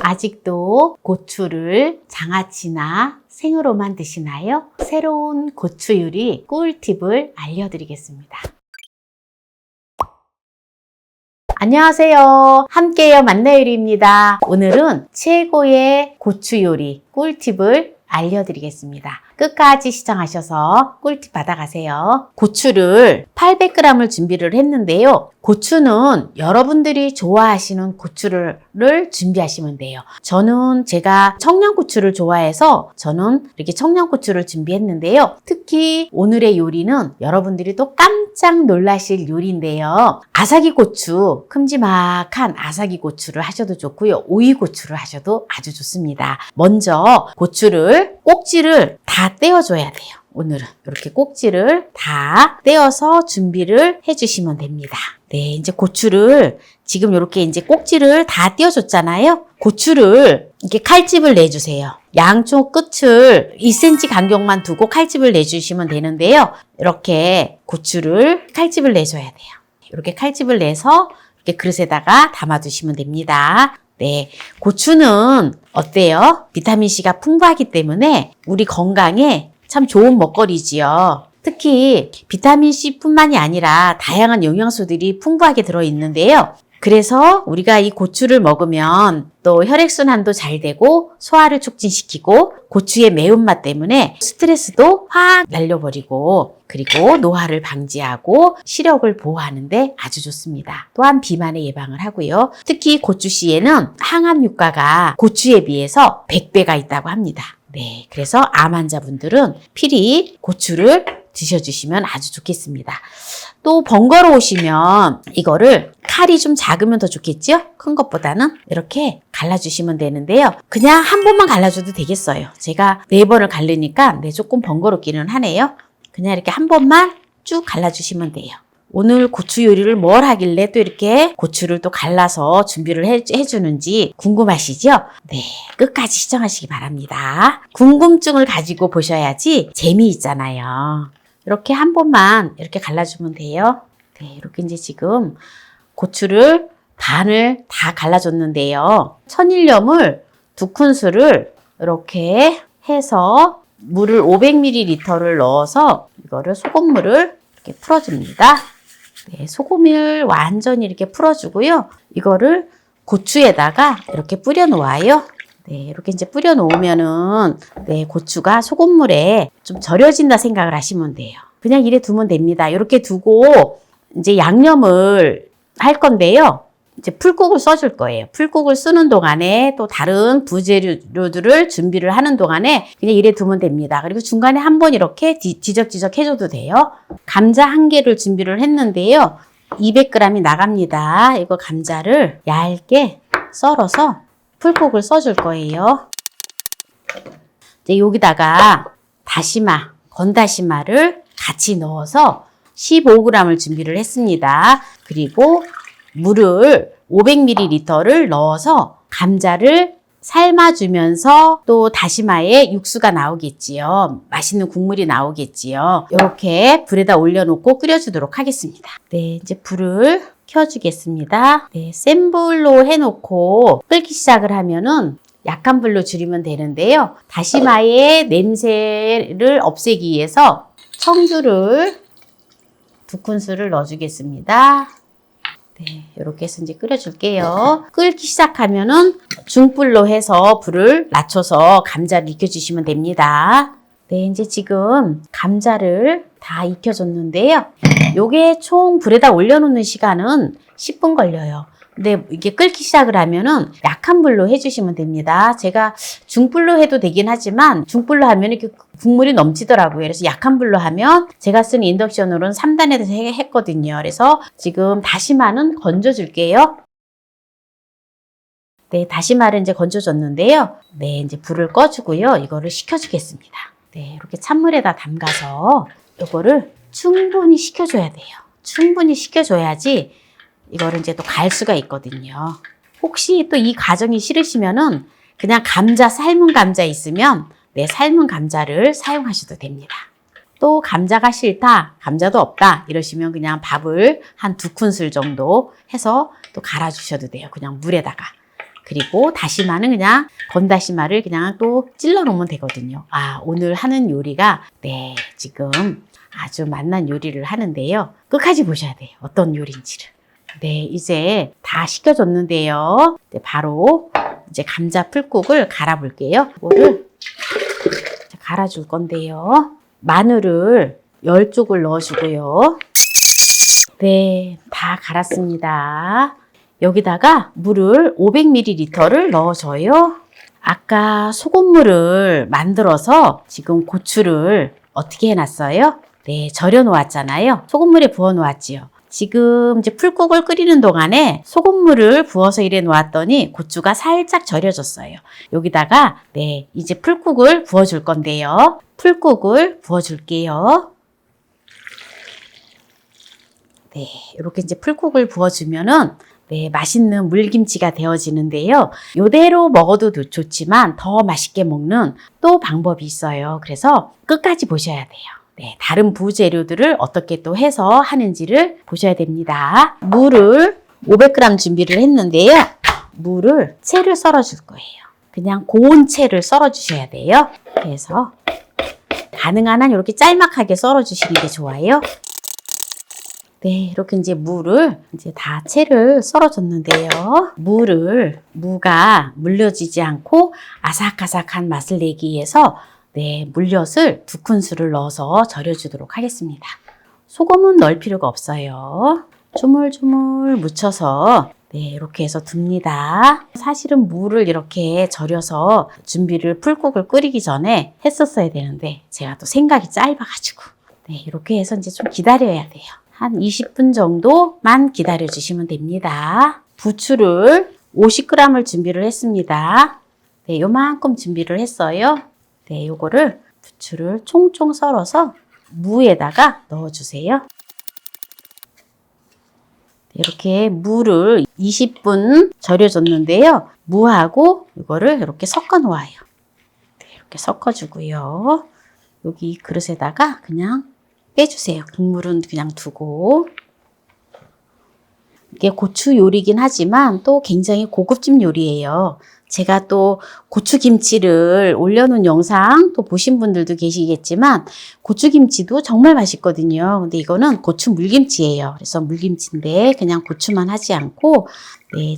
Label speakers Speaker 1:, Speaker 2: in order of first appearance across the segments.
Speaker 1: 아직도 고추를 장아찌나 생으로만 드시나요? 새로운 고추 요리 꿀팁을 알려드리겠습니다. 안녕하세요. 함께요 만나요리입니다. 오늘은 최고의 고추 요리 꿀팁을 알려드리겠습니다. 끝까지 시청하셔서 꿀팁 받아가세요. 고추를 800g을 준비를 했는데요. 고추는 여러분들이 좋아하시는 고추를 준비하시면 돼요. 제가 청양고추를 좋아해서 저는 이렇게 청양고추를 준비했는데요. 특히 오늘의 요리는 여러분들이 또 깜짝 놀라실 요리인데요. 아삭이고추, 큼지막한 아삭이고추를 하셔도 좋고요. 오이고추를 하셔도 아주 좋습니다. 먼저 꼭지를 다 떼어줘야 돼요. 오늘은 이렇게 꼭지를 다 떼어서 준비를 해주시면 됩니다. 네, 이제 고추를 지금 이렇게 이제 꼭지를 다 떼어줬잖아요. 고추를 이렇게 칼집을 내주세요. 양쪽 끝을 2cm 간격만 두고 칼집을 내주시면 되는데요. 이렇게 고추를 칼집을 내줘야 돼요. 이렇게 칼집을 내서 이렇게 그릇에다가 담아두시면 됩니다. 네, 고추는 어때요? 비타민C가 풍부하기 때문에 우리 건강에 참 좋은 먹거리지요. 특히 비타민C 뿐만이 아니라 다양한 영양소들이 풍부하게 들어있는데요. 그래서 우리가 이 고추를 먹으면 또 혈액순환도 잘 되고 소화를 촉진시키고 고추의 매운맛 때문에 스트레스도 확 날려버리고 그리고 노화를 방지하고 시력을 보호하는데 아주 좋습니다. 또한 비만의 예방을 하고요. 특히 고추씨에는 항암 효과가 고추에 비해서 100배가 있다고 합니다. 네, 그래서 암 환자분들은 필히 고추를 드셔주시면 아주 좋겠습니다. 또 번거로우시면 이거를 칼이 좀 작으면 더 좋겠죠? 큰 것보다는 이렇게 갈라주시면 되는데요. 그냥 한 번만 갈라줘도 되겠어요. 제가 4번을 갈르니까 조금 번거롭기는 하네요. 그냥 이렇게 한 번만 쭉 갈라주시면 돼요. 오늘 고추 요리를 뭘 하길래 또 이렇게 고추를 또 갈라서 준비를 해주는지 궁금하시죠? 네, 끝까지 시청하시기 바랍니다. 궁금증을 가지고 보셔야지 재미있잖아요. 이렇게 한 번만 이렇게 갈라주면 돼요. 네, 이렇게 이제 지금 고추를 반을 다 갈라줬는데요. 천일염을 2큰술을 이렇게 해서 물을 500ml를 넣어서 이거를 소금물을 이렇게 풀어줍니다. 네, 소금을 완전히 이렇게 풀어주고요. 이거를 고추에다가 이렇게 뿌려 놓아요. 네, 이렇게 이제 뿌려 놓으면은 고추가 소금물에 좀 절여진다 생각을 하시면 돼요. 그냥 이래 두면 됩니다. 이렇게 두고 이제 양념을 할 건데요. 이제 풀국을 써줄 거예요. 풀국을 쓰는 동안에 또 다른 부재료들을 준비를 하는 동안에 그냥 이래 두면 됩니다. 그리고 중간에 한번 이렇게 뒤적뒤적 해줘도 돼요. 감자 1개를 준비를 했는데요. 200g이 나갑니다. 이거 감자를 얇게 썰어서 풀국을 써줄 거예요. 이제 여기다가 건다시마를 같이 넣어서 15g을 준비를 했습니다. 그리고 물을 500ml를 넣어서 감자를 삶아주면서 또 다시마에 육수가 나오겠지요. 맛있는 국물이 나오겠지요. 이렇게 불에다 올려놓고 끓여주도록 하겠습니다. 네, 이제 불을 켜주겠습니다. 네, 센 불로 해놓고 끓기 시작을 하면은 약한 불로 줄이면 되는데요. 다시마의 냄새를 없애기 위해서 청주를 2큰술을 넣어주겠습니다. 네, 이렇게 해서 이제 끓여줄게요. 끓기 시작하면은 중불로 해서 불을 낮춰서 감자를 익혀주시면 됩니다. 네, 이제 지금 감자를 다 익혀줬는데요. 요게 총 불에다 올려놓는 시간은 10분 걸려요. 근데 이게 끓기 시작을 하면은 약한 불로 해주시면 됩니다. 제가 중불로 해도 되긴 하지만 중불로 하면 이렇게 국물이 넘치더라고요. 그래서 약한 불로 하면 제가 쓰는 인덕션으로는 3단에서 했거든요. 그래서 지금 다시마는 건져줄게요. 네, 다시마를 이제 건져줬는데요. 네, 이제 불을 꺼주고요. 이거를 식혀주겠습니다. 네, 이렇게 찬물에다 담가서 이거를 충분히 식혀줘야 돼요. 충분히 식혀줘야지 이거를 이제 또 갈 수가 있거든요. 혹시 또 이 과정이 싫으시면은 그냥 삶은 감자 있으면 삶은 감자를 사용하셔도 됩니다. 또 감자가 싫다, 감자도 없다 이러시면 그냥 밥을 한 2큰술 정도 해서 또 갈아주셔도 돼요. 그냥 물에다가. 그리고 다시마는 그냥 건다시마를 그냥 또 찔러 놓으면 되거든요. 오늘 하는 요리가 지금 아주 맛난 요리를 하는데요. 끝까지 보셔야 돼요. 어떤 요리인지를. 이제 다 식혀졌는데요. 바로 이제 감자 풀국을 갈아 볼게요. 이거를 갈아줄 건데요. 마늘을 10쪽을 넣어주고요. 다 갈았습니다. 여기다가 물을 500ml를 넣어줘요. 아까 소금물을 만들어서 지금 고추를 어떻게 해놨어요? 절여 놓았잖아요. 소금물에 부어 놓았지요. 지금 이제 풀국을 끓이는 동안에 소금물을 부어서 이래 놓았더니 고추가 살짝 절여졌어요. 여기다가 이제 풀국을 부어줄 건데요. 풀국을 부어줄게요. 이렇게 이제 풀국을 부어주면은 맛있는 물김치가 되어지는데요. 이대로 먹어도 좋지만 더 맛있게 먹는 또 방법이 있어요. 그래서 끝까지 보셔야 돼요. 다른 부재료들을 어떻게 또 해서 하는지를 보셔야 됩니다. 물을 500g 준비를 했는데요. 물을 채를 썰어 줄 거예요. 그냥 고운 채를 썰어 주셔야 돼요. 그래서 가능한 한 이렇게 짤막하게 썰어 주시는 게 좋아요. 이렇게 이제 물을 이제 다 채를 썰어줬는데요. 무가 물려지지 않고 아삭아삭한 맛을 내기 위해서 물엿을 2큰술을 넣어서 절여주도록 하겠습니다. 소금은 넣을 필요가 없어요. 조물조물 묻혀서 이렇게 해서 둡니다. 사실은 물을 이렇게 절여서 풀국을 끓이기 전에 했었어야 되는데 제가 또 생각이 짧아가지고 이렇게 해서 이제 좀 기다려야 돼요. 한 20분 정도만 기다려 주시면 됩니다. 부추를 50g을 준비를 했습니다. 요만큼 준비를 했어요. 요거를 부추를 총총 썰어서 무에다가 넣어 주세요. 이렇게 무를 20분 절여줬는데요. 무하고 이거를 이렇게 섞어 놓아요. 이렇게 섞어 주고요. 여기 그릇에다가 그냥 빼주세요. 국물은 그냥 두고. 이게 고추 요리긴 하지만 또 굉장히 고급진 요리예요. 제가 또 고추김치를 올려놓은 영상 또 보신 분들도 계시겠지만 고추김치도 정말 맛있거든요. 근데 이거는 고추 물김치예요. 그래서 물김치인데 그냥 고추만 하지 않고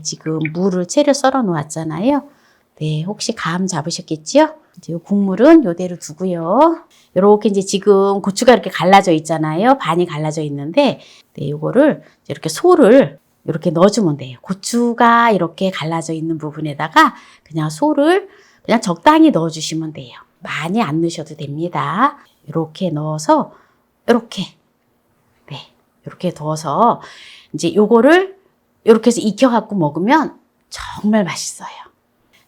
Speaker 1: 지금 채를 썰어 놓았잖아요. 혹시 감 잡으셨겠지요? 이제 이 국물은 이대로 두고요. 이렇게 이제 지금 고추가 이렇게 갈라져 있잖아요. 반이 갈라져 있는데 이거를 이렇게 소를 이렇게 넣어주면 돼요. 고추가 이렇게 갈라져 있는 부분에다가 그냥 소를 그냥 적당히 넣어주시면 돼요. 많이 안 넣으셔도 됩니다. 이렇게 넣어서 이렇게 넣어서 이제 요거를 이렇게 해서 익혀갖고 먹으면 정말 맛있어요.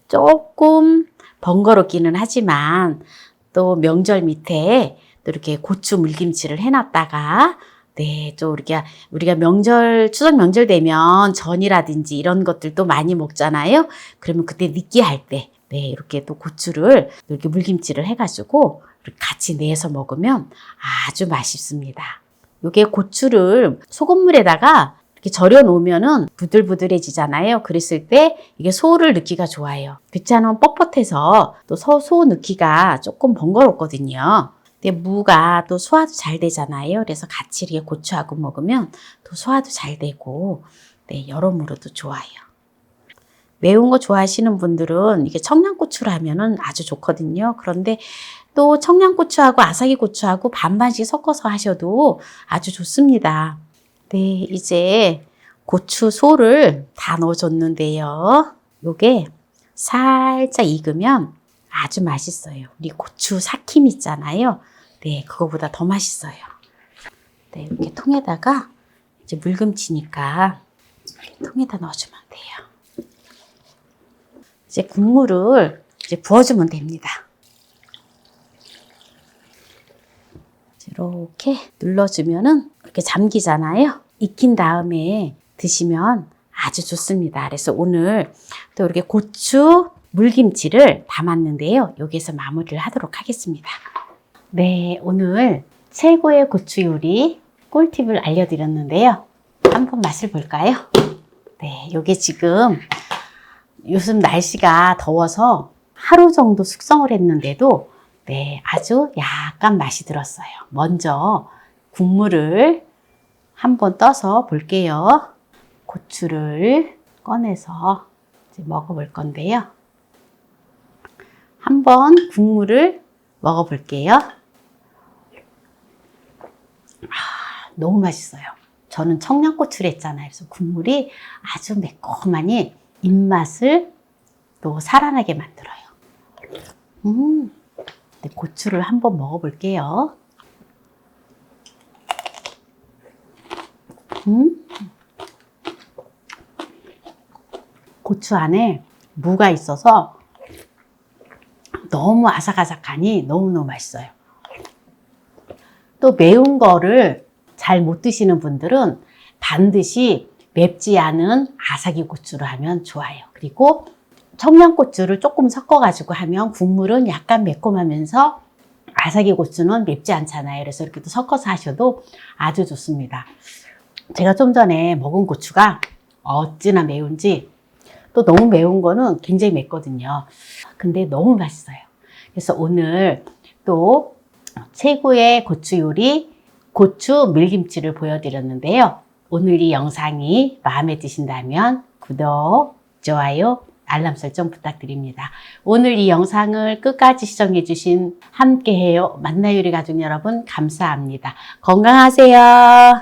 Speaker 1: 조금 번거롭기는 하지만 또 명절 밑에 또 이렇게 고추 물김치를 해놨다가 또 우리가 명절, 추석 명절 되면 전이라든지 이런 것들도 많이 먹잖아요. 그러면 그때 느끼할 때, 이렇게 또 고추를 이렇게 물김치를 해가지고 이렇게 같이 내서 먹으면 아주 맛있습니다. 요게 고추를 소금물에다가 이렇게 절여 놓으면은 부들부들해지잖아요. 그랬을 때 이게 소를 넣기가 좋아요. 그렇지 않으면 뻣뻣해서 또 소 넣기가 조금 번거롭거든요. 근데 무가 또 소화도 잘 되잖아요. 그래서 같이 이렇게 고추하고 먹으면 또 소화도 잘 되고, 여러모로도 좋아요. 매운 거 좋아하시는 분들은 이게 청양고추로 하면은 아주 좋거든요. 그런데 또 청양고추하고 아삭이고추하고 반반씩 섞어서 하셔도 아주 좋습니다. 이제 고추 소를 다 넣어줬는데요. 요게 살짝 익으면 아주 맛있어요. 우리 고추 삭힘 있잖아요. 그거보다 더 맛있어요. 이렇게 통에다가 이제 물김치니까 통에다 넣어주면 돼요. 이제 국물을 이제 부어주면 됩니다. 이렇게 눌러주면은 이렇게 잠기잖아요. 익힌 다음에 드시면 아주 좋습니다. 그래서 오늘 또 이렇게 고추 물김치를 담았는데요. 여기에서 마무리를 하도록 하겠습니다. 오늘 최고의 고추 요리 꿀팁을 알려드렸는데요. 한번 맛을 볼까요? 요게 지금 요즘 날씨가 더워서 하루 정도 숙성을 했는데도 네, 아주 약간 맛이 들었어요. 먼저 국물을 한번 떠서 볼게요. 고추를 꺼내서 이제 먹어볼 건데요. 한번 국물을 먹어볼게요. 너무 맛있어요. 저는 청양고추를 했잖아요. 그래서 국물이 아주 매콤하니 입맛을 또 살아나게 만들어요. 네, 고추를 한번 먹어볼게요. 고추 안에 무가 있어서 너무 아삭아삭하니 너무너무 맛있어요. 또 매운 거를 잘 못 드시는 분들은 반드시 맵지 않은 아삭이 고추를 하면 좋아요. 그리고 청양고추를 조금 섞어가지고 하면 국물은 약간 매콤하면서 아삭이 고추는 맵지 않잖아요. 그래서 이렇게 또 섞어서 하셔도 아주 좋습니다. 제가 좀 전에 먹은 고추가 어찌나 매운지, 또 너무 매운 거는 굉장히 맵거든요. 근데 너무 맛있어요. 그래서 오늘 또 최고의 고추 요리, 고추 밀김치를 보여드렸는데요. 오늘 이 영상이 마음에 드신다면 구독, 좋아요, 알람 설정 부탁드립니다. 오늘 이 영상을 끝까지 시청해주신 함께해요 만나요리 가족 여러분 감사합니다. 건강하세요.